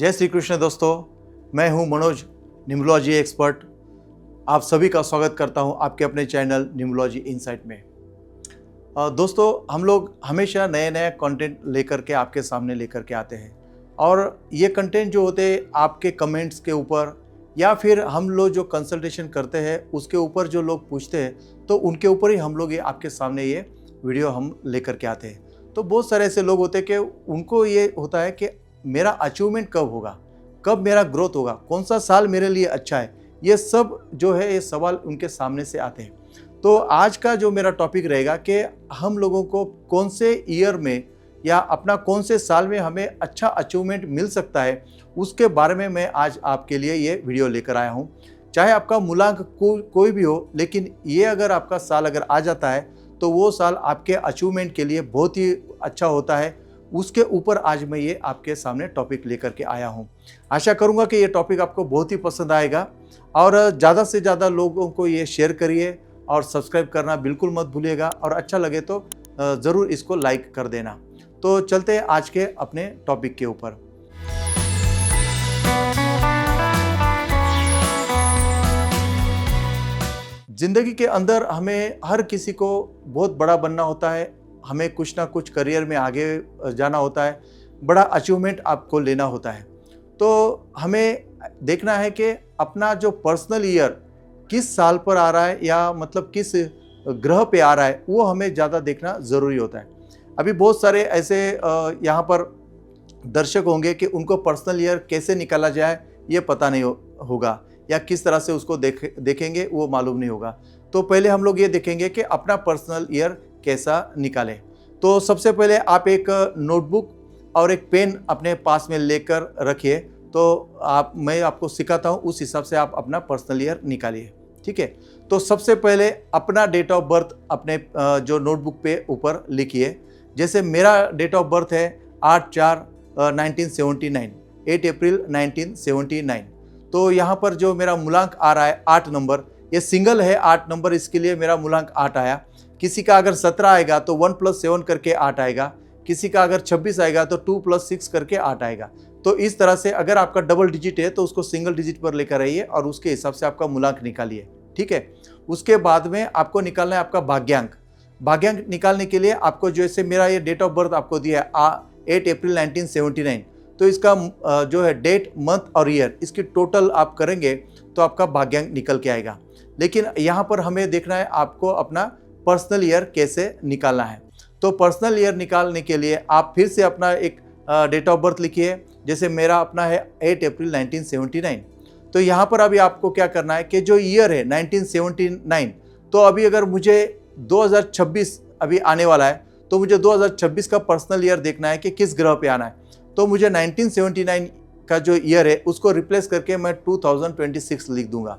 जय श्री कृष्ण दोस्तों, मैं हूं मनोज, न्यूमरोलॉजी एक्सपर्ट। आप सभी का स्वागत करता हूं आपके अपने चैनल न्यूमरोलॉजी इनसाइट में। दोस्तों, हम लोग हमेशा नए नए कंटेंट लेकर के आपके सामने लेकर के आते हैं और ये कंटेंट जो होते हैं आपके कमेंट्स के ऊपर या फिर हम लोग जो कंसल्टेशन करते हैं उसके ऊपर जो लोग पूछते हैं तो उनके ऊपर ही हम लोग ये आपके सामने ये वीडियो हम लेकर के आते हैं। तो बहुत सारे ऐसे लोग होते हैं कि उनको ये होता है कि मेरा अचीवमेंट कब होगा, कब मेरा ग्रोथ होगा, कौन सा साल मेरे लिए अच्छा है, ये सब जो है ये सवाल उनके सामने से आते हैं। तो आज का जो मेरा टॉपिक रहेगा कि हम लोगों को कौन से ईयर में या अपना कौन से साल में हमें अच्छा अचीवमेंट मिल सकता है, उसके बारे में मैं आज आपके लिए ये वीडियो लेकर आया हूँ। चाहे आपका मूलांक कोई भी हो, लेकिन ये अगर आपका साल अगर आ जाता है तो वो साल आपके अचीवमेंट के लिए बहुत ही अच्छा होता है। उसके ऊपर आज मैं ये आपके सामने टॉपिक लेकर के आया हूँ। आशा करूँगा कि ये टॉपिक आपको बहुत ही पसंद आएगा और ज़्यादा से ज़्यादा लोगों को ये शेयर करिए और सब्सक्राइब करना बिल्कुल मत भूलिएगा और अच्छा लगे तो ज़रूर इसको लाइक कर देना। तो चलते हैं आज के अपने टॉपिक के ऊपर। ज़िंदगी के अंदर हमें हर किसी को बहुत बड़ा बनना होता है, हमें कुछ ना कुछ करियर में आगे जाना होता है, बड़ा अचीवमेंट आपको लेना होता है। तो हमें देखना है कि अपना जो पर्सनल ईयर किस साल पर आ रहा है या मतलब किस ग्रह पे आ रहा है, वो हमें ज़्यादा देखना ज़रूरी होता है। अभी बहुत सारे ऐसे यहाँ पर दर्शक होंगे कि उनको पर्सनल ईयर कैसे निकाला जाए ये पता नहीं होगा या किस तरह से उसको देखेंगे वो मालूम नहीं होगा। तो पहले हम लोग ये देखेंगे कि अपना पर्सनल ईयर कैसा निकालें। तो सबसे पहले आप एक नोटबुक और एक पेन अपने पास में लेकर रखिए। तो मैं आपको सिखाता हूँ, उस हिसाब से आप अपना पर्सनल ईयर निकालिए, ठीक है। तो सबसे पहले अपना डेट ऑफ बर्थ अपने जो नोटबुक पे ऊपर लिखिए। जैसे मेरा डेट ऑफ बर्थ है 8/4/1979, 8 अप्रैल 1979। तो यहाँ पर जो मेरा मूलांक आ रहा है 8 नंबर, ये सिंगल है 8 नंबर, इसके लिए मेरा मूलांक 8 आया। किसी का अगर 17 आएगा तो 1 + 7 करके 8 आएगा, किसी का अगर 26 आएगा तो 2 + 6 करके 8 आएगा। तो इस तरह से अगर आपका डबल डिजिट है तो उसको सिंगल डिजिट पर लेकर आइए और उसके हिसाब से आपका मूलांक निकालिए, ठीक है। उसके बाद में आपको निकालना है आपका भाग्यांक। भाग्यांक निकालने के लिए आपको जैसे मेरा ये डेट ऑफ बर्थ आपको दिया है 8 अप्रैल 1979, तो इसका जो है डेट, मंथ और ईयर, इसकी टोटल आप करेंगे तो आपका भाग्यांक निकल के आएगा। लेकिन यहाँ पर हमें देखना है आपको अपना पर्सनल ईयर कैसे निकालना है। तो पर्सनल ईयर निकालने के लिए आप फिर से अपना एक डेट ऑफ बर्थ लिखिए। जैसे मेरा अपना है 8 अप्रैल 1979। तो यहाँ पर अभी आपको क्या करना है कि जो ईयर है 1979, तो अभी अगर मुझे 2026 अभी आने वाला है तो मुझे 2026 का पर्सनल ईयर देखना है कि किस ग्रह पे आना है। तो मुझे 1979 का जो ईयर है उसको रिप्लेस करके मैं 2026 लिख दूंगा।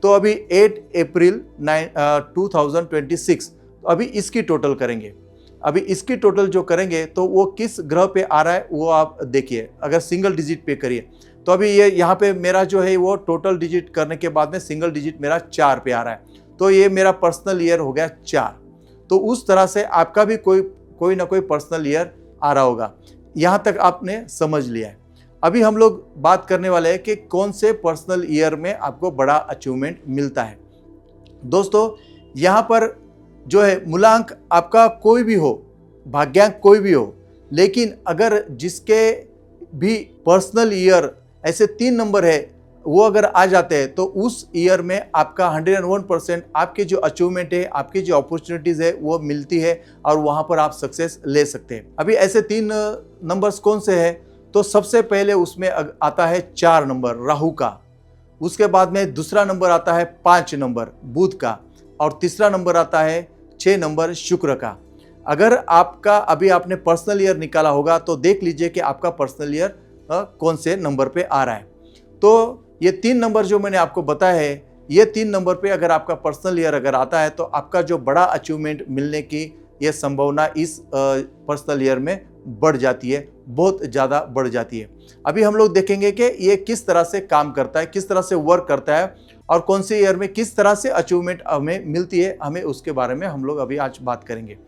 तो अभी 8 अप्रैल 2026, तो अभी इसकी टोटल करेंगे। अभी इसकी टोटल जो करेंगे तो वो किस ग्रह पे आ रहा है वो आप देखिए। अगर सिंगल डिजिट पे करिए तो अभी ये यहाँ पे मेरा जो है वो टोटल डिजिट करने के बाद में सिंगल डिजिट मेरा 4 पे आ रहा है। तो ये मेरा पर्सनल ईयर हो गया 4। तो उस तरह से आपका भी कोई ना कोई पर्सनल ईयर आ रहा होगा। यहाँ तक आपने समझ लिया है। अभी हम लोग बात करने वाले हैं कि कौन से पर्सनल ईयर में आपको बड़ा अचीवमेंट मिलता है। दोस्तों, यहाँ पर जो है मूलांक आपका कोई भी हो, भाग्यांक कोई भी हो, लेकिन अगर जिसके भी पर्सनल ईयर ऐसे 3 नंबर है वो अगर आ जाते हैं तो उस ईयर में आपका 101% आपके जो अचीवमेंट है, आपकी जो अपॉर्चुनिटीज़ है वो मिलती है और वहाँ पर आप सक्सेस ले सकते हैं। अभी ऐसे 3 नंबर्स कौन से हैं? तो सबसे पहले उसमें आता है 4 नंबर राहु का, उसके बाद में दूसरा नंबर आता है 5 नंबर बुध का और तीसरा नंबर आता है 6 नंबर शुक्र का। अगर आपका अभी आपने पर्सनल ईयर निकाला होगा तो देख लीजिए कि आपका पर्सनल ईयर कौन से नंबर पे आ रहा है। तो ये 3 नंबर जो मैंने आपको बताया है, ये 3 नंबर पे अगर आपका पर्सनल ईयर अगर आता है तो आपका जो बड़ा अचीवमेंट मिलने की ये संभावना इस पर्सनल ईयर में बढ़ जाती है, बहुत ज़्यादा बढ़ जाती है। अभी हम लोग देखेंगे कि ये किस तरह से काम करता है, किस तरह से वर्क करता है और कौन से ईयर में किस तरह से अचीवमेंट हमें मिलती है, हमें उसके बारे में हम लोग अभी आज बात करेंगे।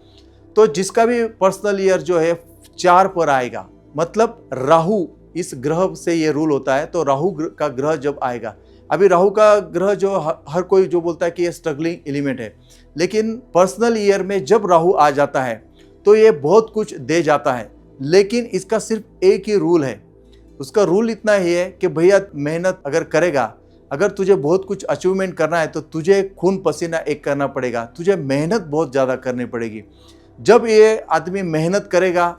तो जिसका भी पर्सनल ईयर जो है 4 पर आएगा, मतलब राहु इस ग्रह से ये रूल होता है। तो राहु का ग्रह जब आएगा, अभी राहु का ग्रह जो हर कोई जो बोलता है कि ये स्ट्रगलिंग एलिमेंट है, लेकिन पर्सनल ईयर में जब राहु आ जाता है तो ये बहुत कुछ दे जाता है। लेकिन इसका सिर्फ एक ही रूल है, उसका रूल इतना ही है कि भैया मेहनत अगर करेगा, अगर तुझे बहुत कुछ अचीवमेंट करना है तो तुझे खून पसीना एक करना पड़ेगा, तुझे मेहनत बहुत ज़्यादा करनी पड़ेगी। जब ये आदमी मेहनत करेगा,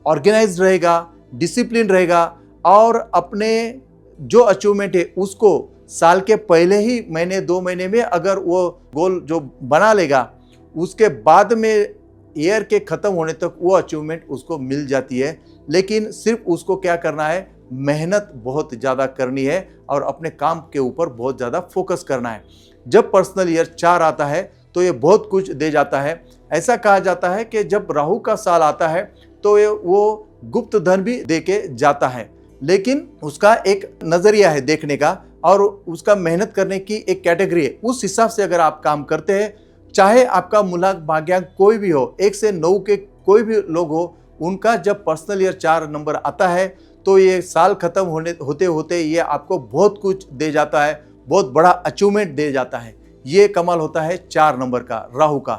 ऑर्गेनाइज रहेगा, डिसिप्लिन रहेगा और अपने जो अचीवमेंट है उसको साल के पहले ही महीने 2 महीने में अगर वो गोल जो बना लेगा, उसके बाद में ईयर के ख़त्म होने तक वो अचीवमेंट उसको मिल जाती है। लेकिन सिर्फ उसको क्या करना है, मेहनत बहुत ज़्यादा करनी है और अपने काम के ऊपर बहुत ज़्यादा फोकस करना है। जब पर्सनल ईयर 4 आता है तो ये बहुत कुछ दे जाता है। ऐसा कहा जाता है कि जब राहु का साल आता है तो ये वो गुप्त धन भी दे के जाता है, लेकिन उसका एक नज़रिया है देखने का और उसका मेहनत करने की एक कैटेगरी है। उस हिसाब से अगर आप काम करते हैं, चाहे आपका मूलांक भाग्यांक कोई भी हो, 1 से 9 के कोई भी लोग हो, उनका जब पर्सनल ईयर 4 नंबर आता है तो ये साल खत्म होते होते ये आपको बहुत कुछ दे जाता है, बहुत बड़ा अचीवमेंट दे जाता है। ये कमाल होता है 4 नंबर का, राहु का।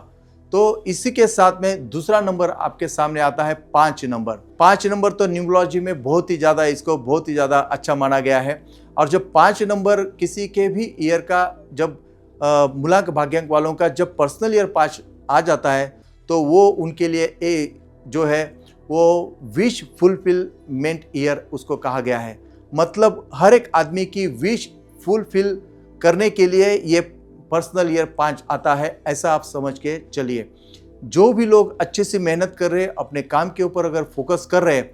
तो इसी के साथ में दूसरा नंबर आपके सामने आता है 5 नंबर। 5 नंबर तो न्यूमरोलॉजी में बहुत ही ज़्यादा अच्छा माना गया है। और जब 5 नंबर किसी के भी ईयर का जब मूलांक भाग्यांक वालों का जब पर्सनल ईयर 5 आ जाता है तो वो उनके लिए जो है वो विश फुलफिलमेंट ईयर उसको कहा गया है। मतलब हर एक आदमी की विश फुलफिल करने के लिए ये पर्सनल ईयर 5 आता है, ऐसा आप समझ के चलिए। जो भी लोग अच्छे से मेहनत कर रहे हैं, अपने काम के ऊपर अगर फोकस कर रहे हैं,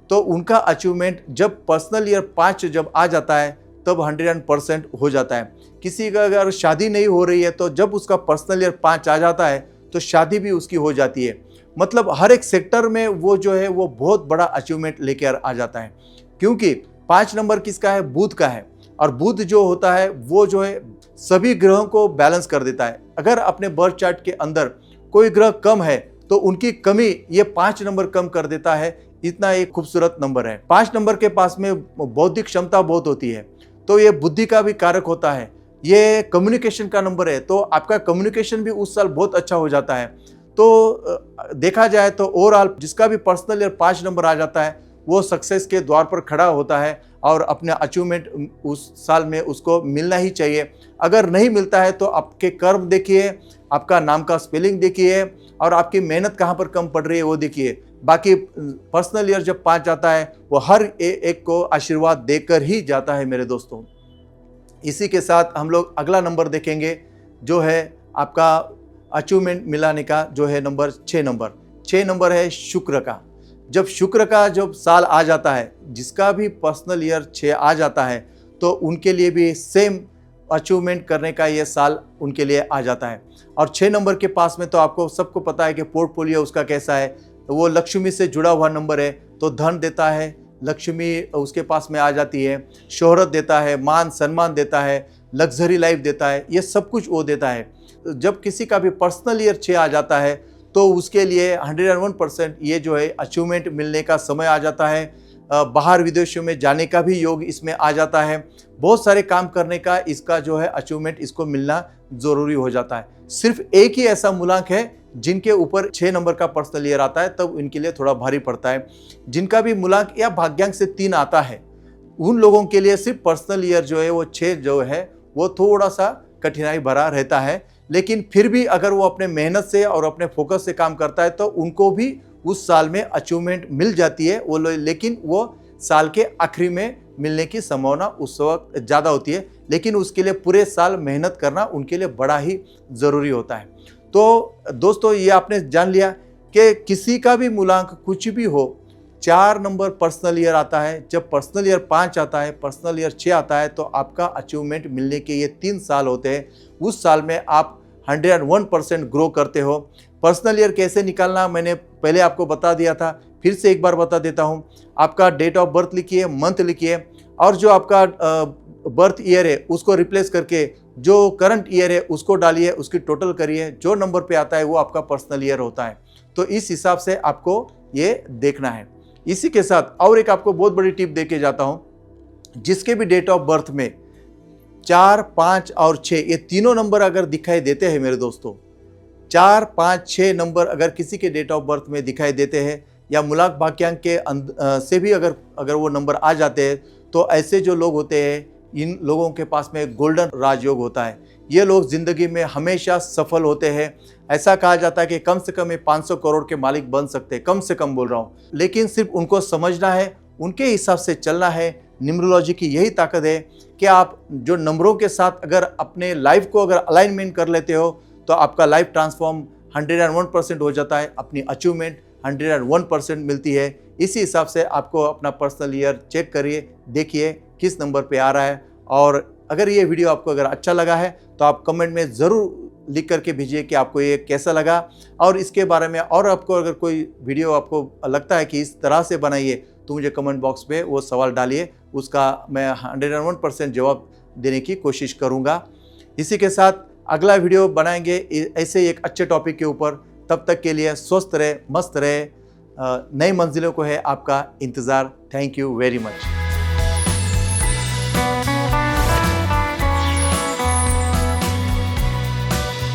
तो उनका अचीवमेंट जब पर्सनल ईयर 5 जब आ जाता है तब 100% हो जाता है। किसी का अगर शादी नहीं हो रही है तो जब उसका पर्सनल ईयर 5 आ जाता है तो शादी भी उसकी हो जाती है। मतलब हर एक सेक्टर में वो जो है वो बहुत बड़ा अचीवमेंट लेकर आ जाता है, क्योंकि 5 नंबर किसका है, बुध का है। और बुध जो होता है वो जो है सभी ग्रहों को बैलेंस कर देता है। अगर अपने बर्थ चार्ट के अंदर कोई ग्रह कम है तो उनकी कमी ये 5 नंबर कम कर देता है। इतना एक खूबसूरत नंबर है। 5 नंबर के पास में बौद्धिक क्षमता बहुत होती है, तो ये बुद्धि का भी कारक होता है। ये कम्युनिकेशन का नंबर है, तो आपका कम्युनिकेशन भी उस साल बहुत अच्छा हो जाता है। तो देखा जाए तो ओवरऑल जिसका भी पर्सनल ईयर 5 नंबर आ जाता है वो सक्सेस के द्वार पर खड़ा होता है और अपने अचीवमेंट उस साल में उसको मिलना ही चाहिए। अगर नहीं मिलता है तो आपके कर्म देखिए, आपका नाम का स्पेलिंग देखिए और आपकी मेहनत कहाँ पर कम पड़ रही है वो देखिए। बाकी पर्सनल ईयर जब 5 आता है वो हर एक को आशीर्वाद देकर ही जाता है मेरे दोस्तों। इसी के साथ हम लोग अगला नंबर देखेंगे जो है आपका अचीवमेंट मिलाने का, जो है नंबर 6 नंबर। 6 नंबर है शुक्र का। जब शुक्र का जब साल आ जाता है, जिसका भी पर्सनल ईयर 6 आ जाता है तो उनके लिए भी सेम अचीवमेंट करने का ये साल उनके लिए आ जाता है। और 6 नंबर के पास में तो आपको सबको पता है कि पोर्टफोलियो उसका कैसा है। वो लक्ष्मी से जुड़ा हुआ नंबर है, तो धन देता है, लक्ष्मी उसके पास में आ जाती है, शोहरत देता है, मान सम्मान देता है, लग्जरी लाइफ देता है, ये सब कुछ वो देता है। जब किसी का भी पर्सनल ईयर 6 आ जाता है तो उसके लिए 101% ये जो है अचीवमेंट मिलने का समय आ जाता है। बाहर विदेशों में जाने का भी योग इसमें आ जाता है। बहुत सारे काम करने का इसका जो है अचीवमेंट इसको मिलना ज़रूरी हो जाता है। सिर्फ एक ही ऐसा मूलांक है जिनके ऊपर 6 नंबर का पर्सनल ईयर आता है, तब इनके लिए थोड़ा भारी पड़ता है। जिनका भी मूलांक या भाग्यांक से 3 आता है उन लोगों के लिए सिर्फ पर्सनल ईयर जो है वो 6 जो है वो थोड़ा सा कठिनाई भरा रहता है। लेकिन फिर भी अगर वो अपने मेहनत से और अपने फोकस से काम करता है तो उनको भी उस साल में अचीवमेंट मिल जाती है वो, लेकिन वो साल के आखिरी में मिलने की संभावना उस वक्त ज़्यादा होती है। लेकिन उसके लिए पूरे साल मेहनत करना उनके लिए बड़ा ही ज़रूरी होता है। तो दोस्तों ये आपने जान लिया कि किसी का भी मूलांक कुछ भी हो, 4 नंबर पर्सनल ईयर आता है, जब पर्सनल ईयर 5 आता है, पर्सनल ईयर 6 आता है तो आपका अचीवमेंट मिलने के ये 3 साल होते हैं। उस साल में आप 101% ग्रो करते हो। पर्सनल ईयर कैसे निकालना मैंने पहले आपको बता दिया था, फिर से एक बार बता देता हूँ। आपका डेट ऑफ बर्थ लिखिए, मंथ लिखिए और जो आपका बर्थ ईयर है उसको रिप्लेस करके जो करंट ईयर है उसको डालिए, उसकी टोटल करिए, जो नंबर पे आता है वो आपका पर्सनल ईयर होता है। तो इस हिसाब से आपको ये देखना है। इसी के साथ और एक आपको बहुत बड़ी टिप देके जाता हूं, जिसके भी डेट ऑफ बर्थ में 4, 5 और 6 ये तीनों नंबर अगर दिखाई देते हैं मेरे दोस्तों, 4, 5, 6 नंबर अगर किसी के डेट ऑफ बर्थ में दिखाई देते हैं या मूलांक भाग्यांक के से भी अगर वो नंबर आ जाते हैं, तो ऐसे जो लोग होते हैं, इन लोगों के पास में गोल्डन राजयोग होता है। ये लोग ज़िंदगी में हमेशा सफल होते हैं। ऐसा कहा जाता है कि कम से कम ये 500 करोड़ के मालिक बन सकते हैं, कम से कम बोल रहा हूँ। लेकिन सिर्फ उनको समझना है, उनके हिसाब से चलना है। न्यूमरोलॉजी की यही ताकत है कि आप जो नंबरों के साथ अगर अपने लाइफ को अगर अलाइनमेंट कर लेते हो, तो आपका लाइफ ट्रांसफॉर्म 101% हो जाता है, अपनी अचीवमेंट 101% मिलती है। इसी हिसाब से आपको अपना पर्सनल ईयर चेक करिए, देखिए किस नंबर पे आ रहा है। और अगर ये वीडियो आपको अगर अच्छा लगा है तो आप कमेंट में ज़रूर लिख करके भेजिए कि आपको ये कैसा लगा, और इसके बारे में और आपको अगर कोई वीडियो आपको लगता है कि इस तरह से बनाइए, तो मुझे कमेंट बॉक्स में वो सवाल डालिए, उसका मैं 101% जवाब देने की कोशिश करूँगा। इसी के साथ अगला वीडियो बनाएंगे ऐसे ही एक अच्छे टॉपिक के ऊपर। तब तक के लिए स्वस्थ रहे, मस्त रहे, नई मंजिलों को है आपका इंतज़ार। Thank you very much.